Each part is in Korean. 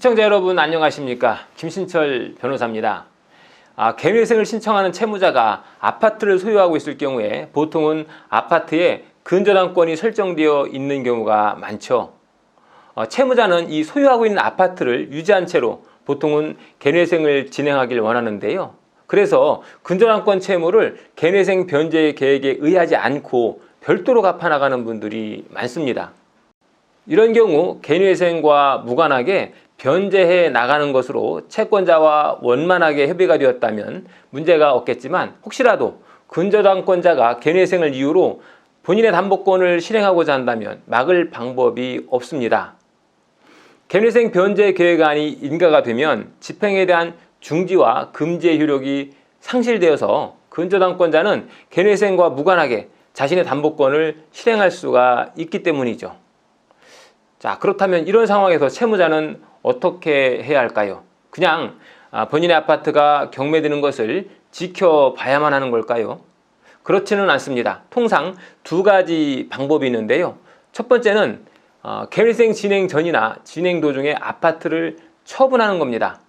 시청자 여러분 안녕하십니까? 김신철 변호사입니다. 개인회생을 신청하는 채무자가 아파트를 소유하고 있을 경우에 보통은 아파트에 근저당권이 설정되어 있는 경우가 많죠. 채무자는 이 소유하고 있는 아파트를 유지한 채로 보통은 개인회생을 진행하길 원하는데요. 그래서 근저당권 채무를 개인회생 변제 계획에 의하지 않고 별도로 갚아나가는 분들이 많습니다. 이런 경우 개인회생과 무관하게 변제해 나가는 것으로 채권자와 원만하게 협의가 되었다면 문제가 없겠지만, 혹시라도 근저당권자가 개인회생을 이유로 본인의 담보권을 실행하고자 한다면 막을 방법이 없습니다. 개인회생 변제 계획안이 인가가 되면 집행에 대한 중지와 금지의 효력이 상실되어서 근저당권자는 개인회생과 무관하게 자신의 담보권을 실행할 수가 있기 때문이죠. 자, 그렇다면 이런 상황에서 채무자는 어떻게 해야 할까요? 그냥 본인의 아파트가 경매되는 것을 지켜봐야만 하는 걸까요? 그렇지는 않습니다. 통상 두 가지 방법이 있는데요. 첫 번째는 개인회생 진행 전이나 진행 도중에 아파트를 처분하는 겁니다.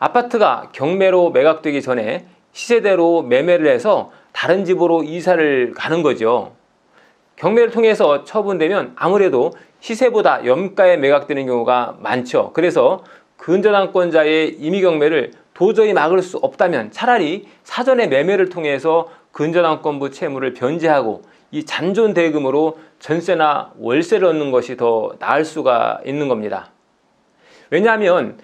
아파트가 경매로 매각되기 전에 시세대로 매매를 해서 다른 집으로 이사를 가는 거죠. 경매를 통해서 처분되면 아무래도 시세보다 염가에 매각되는 경우가 많죠. 그래서 근저당권자의 임의경매를 도저히 막을 수 없다면 차라리 사전에 매매를 통해서 근저당권부 채무를 변제하고 이 잔존 대금으로 전세나 월세를 얻는 것이 더 나을 수가 있는 겁니다. 왜냐하면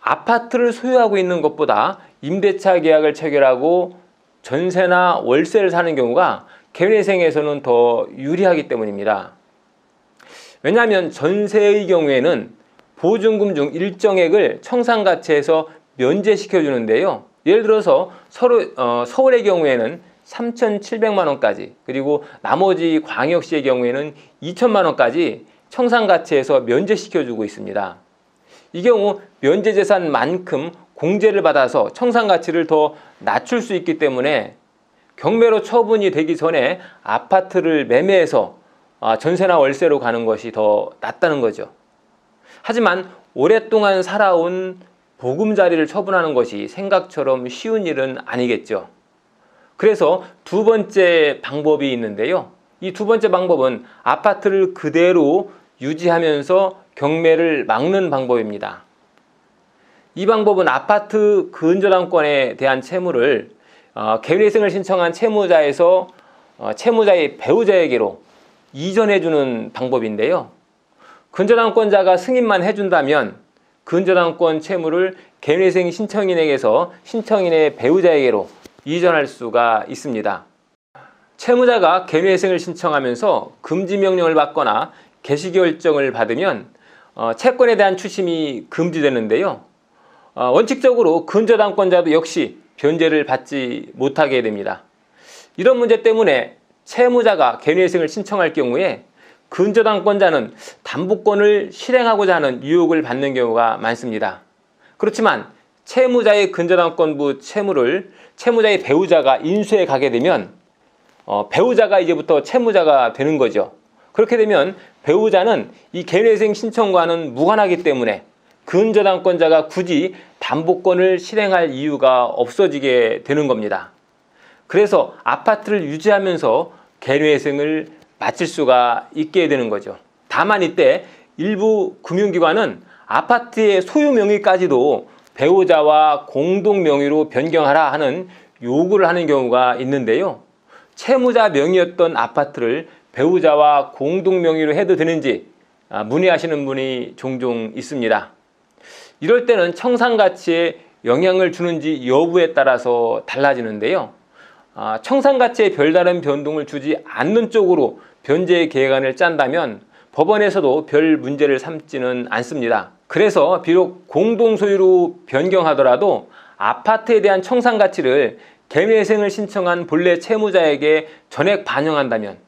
아파트를 소유하고 있는 것보다 임대차 계약을 체결하고 전세나 월세를 사는 경우가 개인회생에서는 더 유리하기 때문입니다. 왜냐하면 전세의 경우에는 보증금 중 일정액을 청산가치에서 면제시켜 주는데요. 예를 들어서 서울의 경우에는 3,700만 원까지, 그리고 나머지 광역시의 경우에는 2천만 원까지 청산가치에서 면제시켜 주고 있습니다. 이 경우 면제재산만큼 공제를 받아서 청산가치를 더 낮출 수 있기 때문에 경매로 처분이 되기 전에 아파트를 매매해서 전세나 월세로 가는 것이 더 낫다는 거죠. 하지만 오랫동안 살아온 보금자리를 처분하는 것이 생각처럼 쉬운 일은 아니겠죠. 그래서 두 번째 방법이 있는데요. 이 두 번째 방법은 아파트를 그대로 유지하면서 경매를 막는 방법입니다. 이 방법은 아파트 근저당권에 대한 채무를 개인회생을 신청한 채무자에서 채무자의 배우자에게로 이전해주는 방법인데요. 근저당권자가 승인만 해준다면 근저당권 채무를 개인회생 신청인에게서 신청인의 배우자에게로 이전할 수가 있습니다. 채무자가 개인회생을 신청하면서 금지명령을 받거나 개시결정을 받으면 채권에 대한 추심이 금지되는데요. 원칙적으로 근저당권자도 역시 변제를 받지 못하게 됩니다. 이런 문제 때문에 채무자가 개인회생을 신청할 경우에 근저당권자는 담보권을 실행하고자 하는 유혹을 받는 경우가 많습니다. 그렇지만 채무자의 근저당권부 채무를 채무자의 배우자가 인수해 가게 되면 배우자가 이제부터 채무자가 되는 거죠. 그렇게 되면 배우자는 이 개인회생 신청과는 무관하기 때문에 근저당권자가 굳이 담보권을 실행할 이유가 없어지게 되는 겁니다. 그래서 아파트를 유지하면서 개인회생을 마칠 수가 있게 되는 거죠. 다만 이때 일부 금융기관은 아파트의 소유 명의까지도 배우자와 공동 명의로 변경하라 하는 요구를 하는 경우가 있는데요. 채무자 명의였던 아파트를 배우자와 공동 명의로 해도 되는지 문의하시는 분이 종종 있습니다. 이럴 때는 청산가치에 영향을 주는지 여부에 따라서 달라지는데요. 청산가치에 별다른 변동을 주지 않는 쪽으로 변제 계획안을 짠다면 법원에서도 별 문제를 삼지는 않습니다. 그래서 비록 공동소유로 변경하더라도 아파트에 대한 청산가치를 개인회생을 신청한 본래 채무자에게 전액 반영한다면,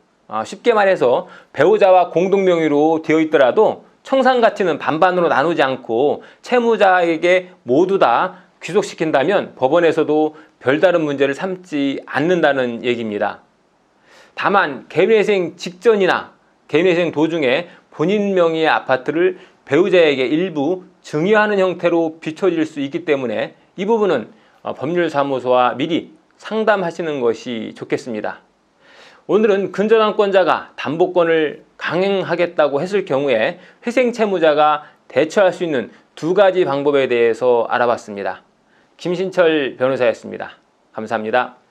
쉽게 말해서 배우자와 공동명의로 되어 있더라도 청산가치는 반반으로 나누지 않고 채무자에게 모두 다 귀속시킨다면 법원에서도 별다른 문제를 삼지 않는다는 얘기입니다. 다만 개인회생 직전이나 개인회생 도중에 본인 명의의 아파트를 배우자에게 일부 증여하는 형태로 비춰질 수 있기 때문에 이 부분은 법률사무소와 미리 상담하시는 것이 좋겠습니다. 오늘은 근저당권자가 담보권을 강행하겠다고 했을 경우에 회생채무자가 대처할 수 있는 두 가지 방법에 대해서 알아봤습니다. 김신철 변호사였습니다. 감사합니다.